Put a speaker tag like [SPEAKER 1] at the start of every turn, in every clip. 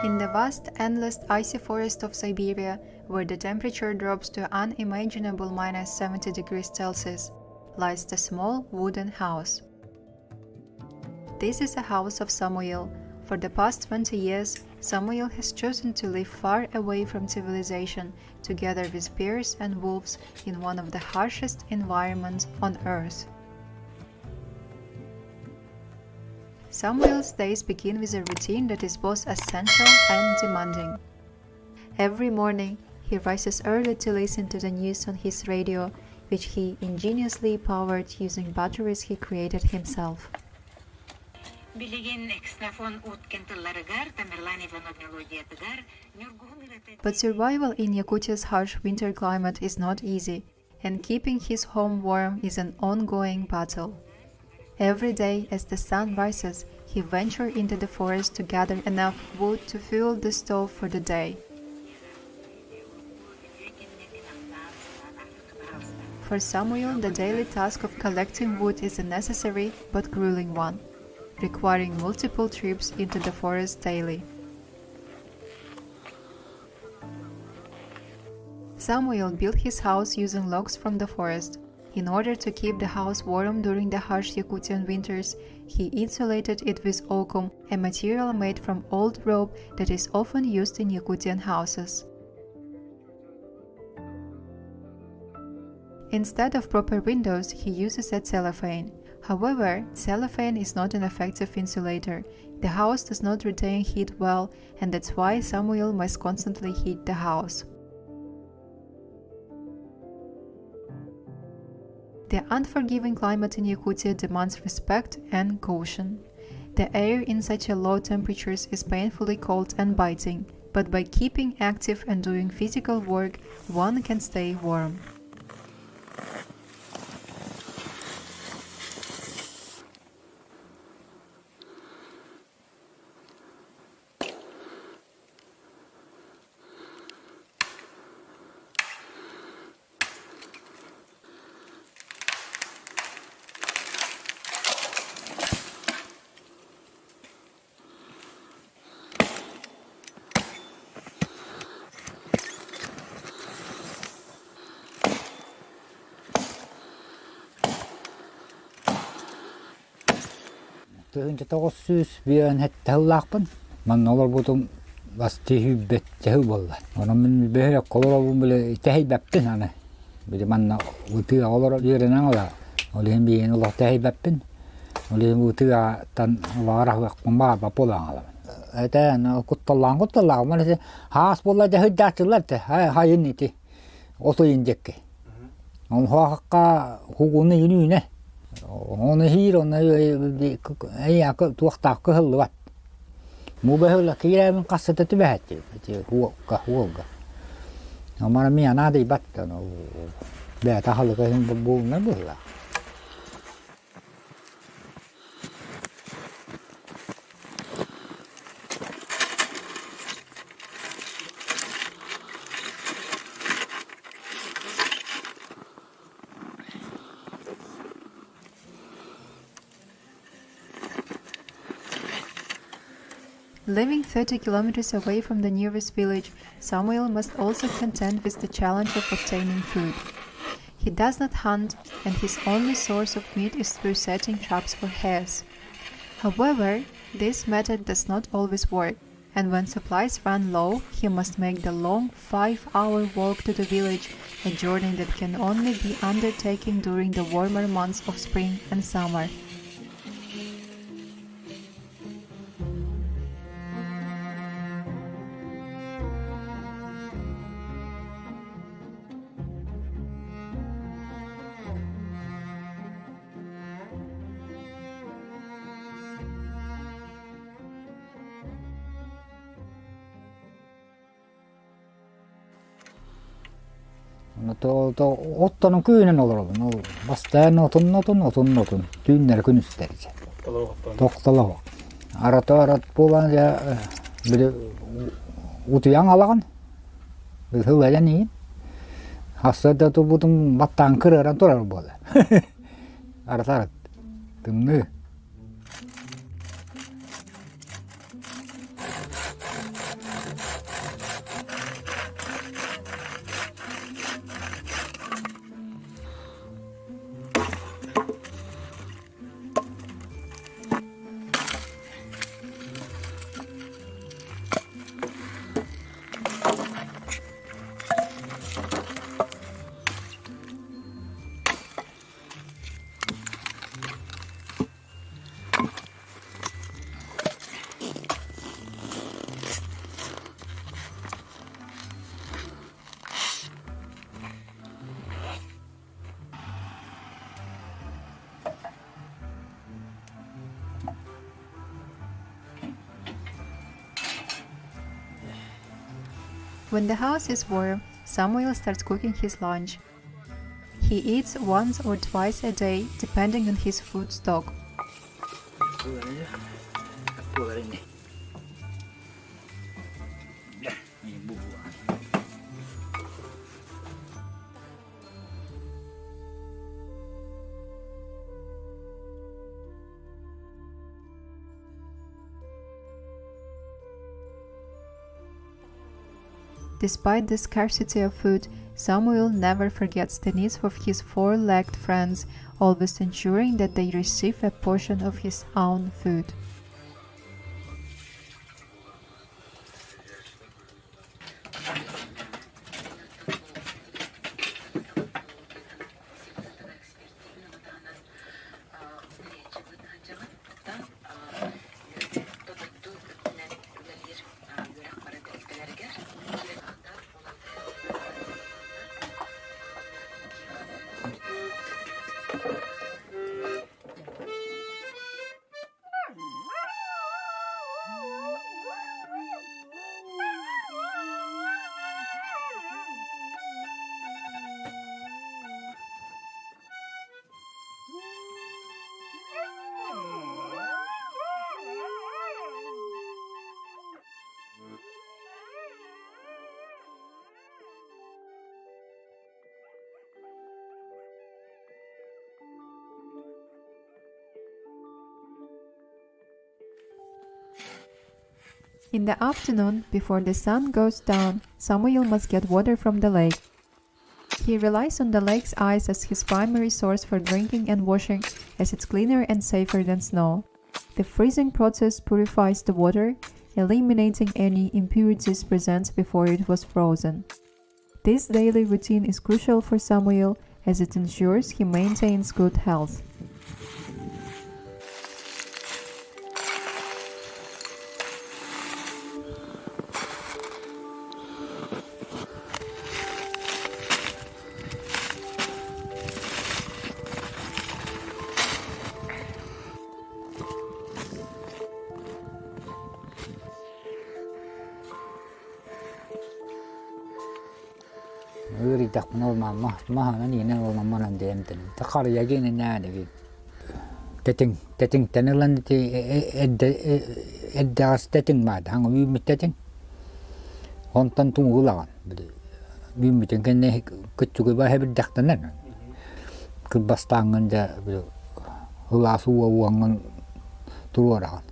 [SPEAKER 1] In the vast, endless icy forest of Siberia, where the temperature drops to unimaginable minus 70 degrees Celsius, lies the small wooden house. This is a house of Samuel. For the past 20 years, Samuel has chosen to live far away from civilization, together with bears and wolves in one of the harshest environments on Earth. Samuel's days begin with a routine that is both essential and demanding. Every morning, he rises early to listen to the news on his radio, which he ingeniously powered using batteries he created himself. But survival in Yakutia's harsh winter climate is not easy, and keeping his home warm is an ongoing battle. Every day, as the sun rises, he ventures into the forest to gather enough wood to fuel the stove for the day. For Samuel, the daily task of collecting wood is a necessary but grueling one, requiring multiple trips into the forest daily. Samuel built his house using logs from the forest. In order to keep the house warm during the harsh Yakutian winters, he insulated it with oakum, a material made from old rope that is often used in Yakutian houses. Instead of proper windows, he uses a cellophane. However, cellophane is not an effective insulator. The house does not retain heat well, and that's why Samuel must constantly heat the house. The unforgiving climate in Yakutia demands respect and caution. The air in such a low temperatures is painfully cold and biting, but by keeping active and doing physical work, one can stay warm.
[SPEAKER 2] Önce toğussuz bir ön hette hıllaqpın. Man olur butum bas tehübbet tehü bolla. Ona min böyle kolorabun böyle tehübbettin hani. Bir man utu olur yerine ola. Olehen bir Allah tehübbettin. Olehen utu tan varah ve kumba bapolan ala. Eten kuttallan. Man se haas bolla tehüddettiler te. Hayın iti. Oto injekke. On hakka hugunu yününe. Onu hiironna ei akka tuohtaakko hölluvat. Muu behöllä kiireemmin kassatettu vähätti. Huolka. No mä minä nähdä batta no. Bää tahalla kai buuna bulla.
[SPEAKER 1] Living 30 kilometers away from the nearest village, Samuel must also contend with the challenge of obtaining food. He does not hunt, and his only source of meat is through setting traps for hares. However, this method does not always work, and when supplies run low, he must make the long 5-hour walk to the village, a journey that can only be undertaken during the warmer months of spring and summer.
[SPEAKER 2] No tuo ottanut kyynen ollut. No vastaan otun. Tynner kynstelissä. Tohtalo. Arat puolan ja utian alakan. Hyvä ja niin. Hassata tuputun vattaan kyrörän todella puolella. Arat. Tynny.
[SPEAKER 1] When the house is warm, Samuel starts cooking his lunch. He eats once or twice a day, depending on his food stock. Despite the scarcity of food, Samuel never forgets the needs of his four-legged friends, always ensuring that they receive a portion of his own food. In the afternoon, before the sun goes down, Samuel must get water from the lake. He relies on the lake's ice as his primary source for drinking and washing, as it's cleaner and safer than snow. The freezing process purifies the water, eliminating any impurities present before it was frozen. This daily routine is crucial for Samuel as it ensures he maintains good health.
[SPEAKER 2] Yuri takno mah na ni na mama nan dem ten ta khar yagi ni na de teting tenelan ti eddas teting ma hang wi mit teting hon tan tung ulan wi mit ken ne kuchu ba heb dak tan na ku bastangan ja hula su wangan tuora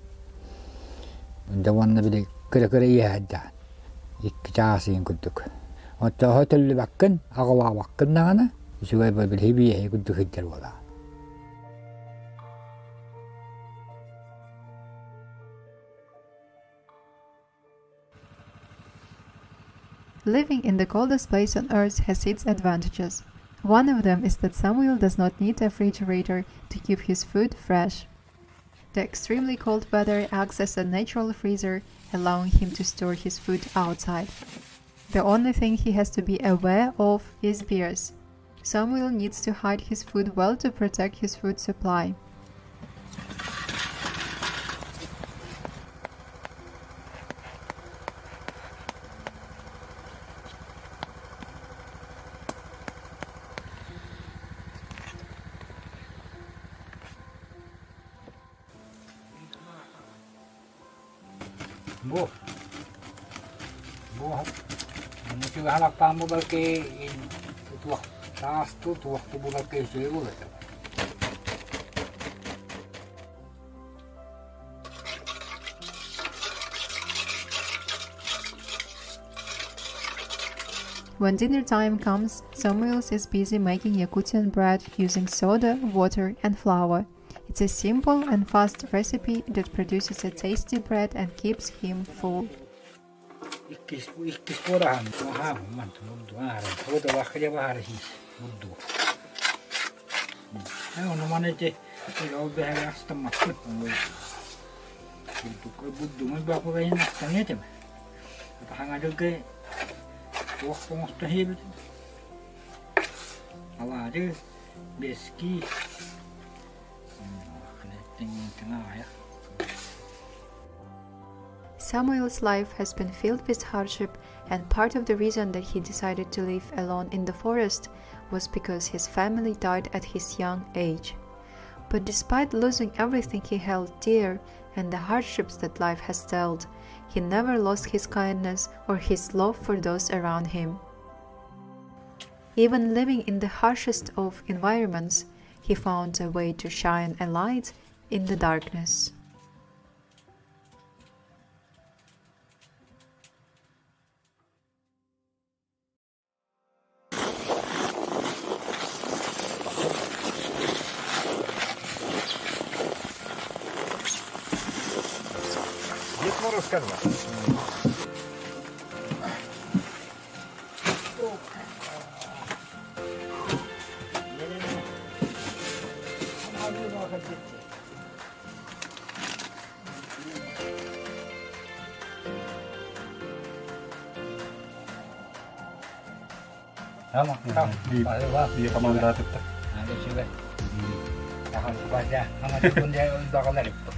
[SPEAKER 2] jawan na bi kere ya da ikjasin kutuk 어쩌 호텔리 밖은 아고와 밖은 나가나 이슈가 버블 헤비에 그것도 그대로 와.
[SPEAKER 1] Living in the coldest place on earth has its advantages. One of them is that Samuel does not need a refrigerator to keep his food fresh. The extremely cold weather acts as a natural freezer, allowing him to store his food outside. The only thing he has to be aware of is bears. Samuel needs to hide his food well to protect his food supply.
[SPEAKER 2] Musi halak tamu balke tuak tas tu tuak tu balke sewu betul.
[SPEAKER 1] When dinner time comes, Samuel is busy making Yakutian bread using soda, water, and flour. It's a simple and fast recipe that produces a tasty bread and keeps him full.
[SPEAKER 2] Ikkis porahan tuahan mantu mudu ara foto wakya bahar hi mudu ono manete ilo behar asta makut itu ko budu mun ba ko bayin astangete apa hanga doge tuak pongos tahib ala de beski
[SPEAKER 1] Samuel's life has been filled with hardship, and part of the reason that he decided to live alone in the forest was because his family died at his young age. But despite losing everything he held dear and the hardships that life has dealt, he never lost his kindness or his love for those around him. Even living in the harshest of environments, he found a way to shine a light in the darkness.
[SPEAKER 2] Tamam. Tamam.
[SPEAKER 3] Di kamanda tetap.
[SPEAKER 2] Ada juga. Akan baca. Akan pun dia udah kalau itu.